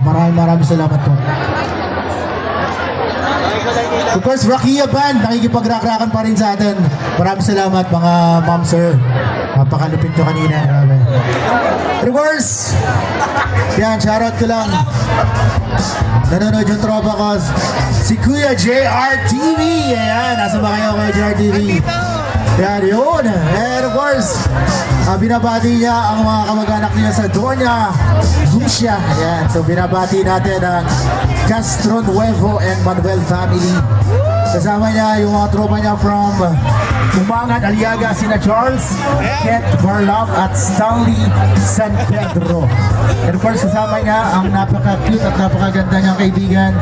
Maraming salamat po. Of course, Rakia Band, nakikipag-rakrakan pa rin sa atin. Maraming salamat mga ma'am sir. Napakalupit ko kanina. Grabe. And of course, yan, shoutout ko lang. Nanonood yung tropa ko. Si Kuya JRTV. Ayan, nasa ba kayo Kuya JRTV? Yan, yun. And of course, binabati niya ang mga kamag-anak niya sa Doña Lucia. Ayan, so binabati natin ang Castro Nuevo and Manuel family. Kasama niya yung mga tropa niya from Umangan, Aliaga, sina Charles, Kent Barlap at Stanley San Pedro. And of course, kasama niya ang napaka-cute at napakaganda niyang kaibigan,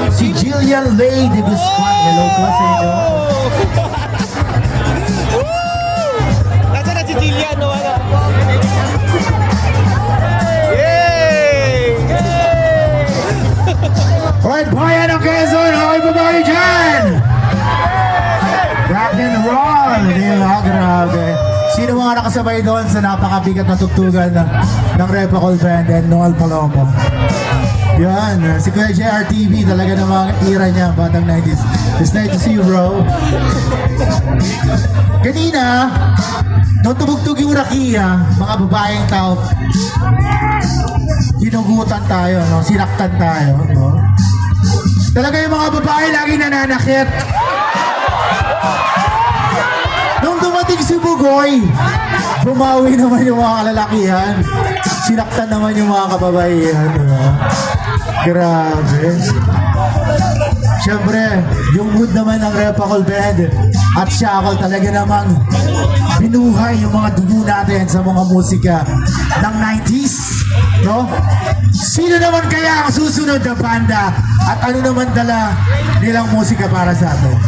si Jillian Lay de Guzman. Hello po sa inyo. Nasaan na si Jillian? No? Yay! Alright, bayan ng Quezon, okay ba ba kayo dyan? Rock and roll, di ba? Grabe. Sino mga nakasabay doon sa napakabigat na tugtugan ng Repacol Band and Noel Palomo? Yan, si Kuya JRTV, talaga namang era niya, batang 90s. It's nice to see you, bro. Kanina, nung tumugtog yung Rakia, mga babaeng tao, hinugutan tayo, no? Sinaktan tayo. No? Talaga yung mga babae lagi nananakit. Nung dumating si Bugoy, bumawi naman yung mga kalalakihan. Sinaktan naman yung mga kababaihan. Diba? Grabe. Siyempre, yung mood naman ng Repacol Band at Shackle talaga namang binuhay yung mga dugo natin sa mga musika ng 90s. No? Sino naman kaya ang susunod na banda at ano naman dala nilang musika para sa atin?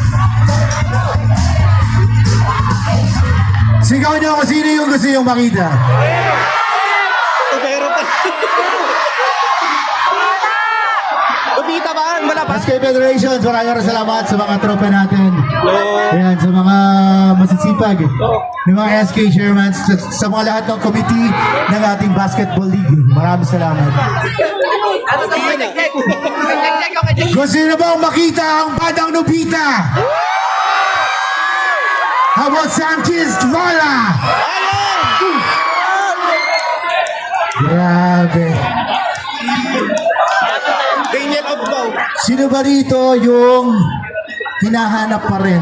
Sigaw niyo kung sino yung gusto yung makita. Pero pa. Lupita ba? Wala pa? SK Federations, maraming salamat sa mga tropa natin. Ayan, sa mga masisipag. Yung mga SK Chairmans, sa mga lahat ng committee ng ating basketball league. Maraming salamat. Gusto niyo ba makita ang bandang Nobita? How about Sanchez Lola? Grabe. Daniel Ogbaw. Sino ba rito yung hinahanap pa rin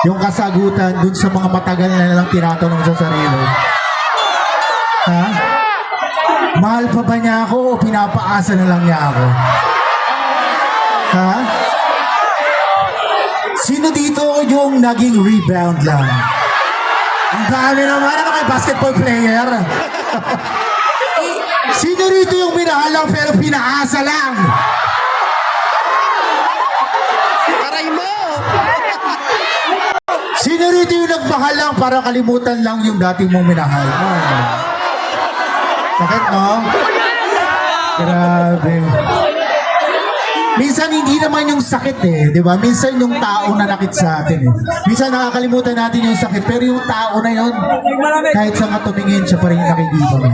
yung kasagutan dun sa mga matagal na nilang tinatanong sa sarili? Ha? Mahal pa ba niya ako o pinapaasa na lang niya ako? Ha? Sino dito yung naging rebound lang? Ang dami naman, ano kay basketball player? Sino rito yung minahal lang pero pinaasa lang? Aray mo! Sino rito yung nagmahal lang para kalimutan lang yung dating mong minahal? Oh. Sakit, no? Grabe. Minsan hindi naman yung sakit eh, di ba? Minsan yung tao na nakit sa atin eh. Minsan nakakalimutan natin yung sakit, pero yung tao na yun, kahit saan ka tumingin, siya pa rin nakikita mo.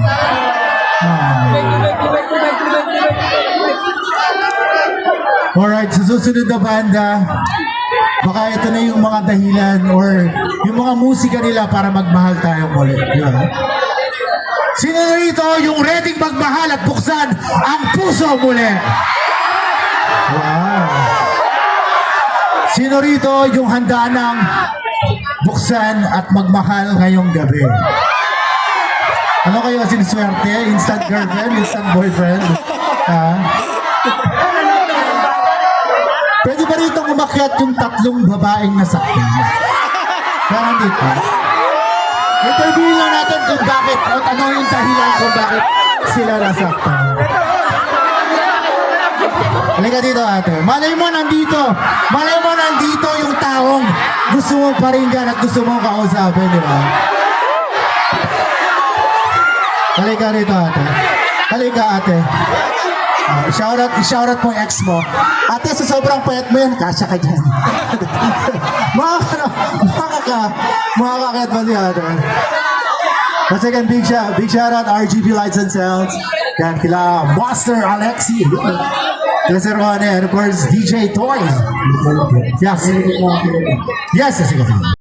Alright, sa susunod na banda, baka ito na yung mga dahilan or yung mga musika nila para magmahal tayo muli. Di ba? Sino na rito yung ready magmahal at buksan ang puso muli? Wow. Sino rito yung handa ng buksan at magmahal ngayong gabi? Ano kayo, siniswerte? Instant girlfriend? Instant boyfriend? Ha? Pwede ba rito umakyat yung tatlong babaeng nasaktan? Parang dito. Interviewin lang natin kung bakit at ano yung dahilan kung bakit sila nasaktan. Halika dito ate. Malay mo nandito yung taong gusto mong paringgan at gusto mong kausapin, di ba? Halika rito ate. Halika ate. I-shoutout mo yung ex mo. Ate, sa sobrang payat mo yan, kasya ka dyan. Makakakayat ba siya ate? Once again, big shoutout RGB Lights and Sounds. Yan, kila Master Alexi. Kila Sir Ronnie, and of course, DJ Toys. Yes. Yes, sige, sige.